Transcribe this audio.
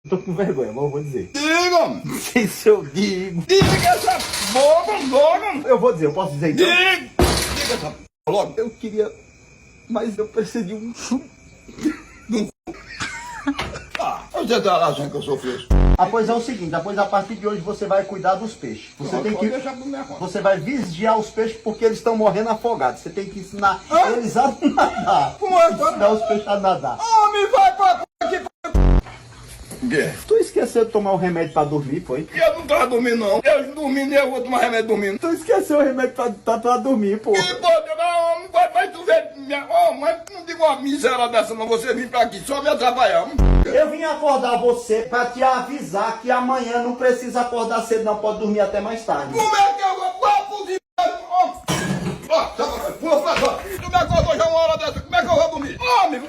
Tô com vergonha, mas eu vou dizer. Diga! Não sei se eu digo. Diga essa boca logo! Eu vou dizer, eu posso dizer então? Diga! Diga essa logo! Eu queria, mas eu preciso de um... Ah, você tá achando que eu sou fresco? Ah, pois é o seguinte, a partir de hoje você vai cuidar dos peixes. Você tem Pode que... deixar por minha conta. Você vai vigiar os peixes porque eles estão morrendo afogados. Você tem que ensinar eles a nadar. Como é que Ensinar os peixes a nadar. Homem, vai pra aqui! Que? Tu esqueceu de tomar o remédio pra dormir, foi? Eu não tava dormindo, não. Eu dormindo, eu vou tomar remédio dormindo. Tu esqueceu o remédio pra dormir, pô. E pô, não, vai tu ver. Mas não diga uma miséria dessa, não. Você vir pra aqui só me atrapalhar. Eu vim acordar você pra te avisar que amanhã não precisa acordar cedo, não. Pode dormir até mais tarde. Como é que eu vou? Ó, tu me acordou já uma hora dessa. Como é que eu vou dormir? Homem,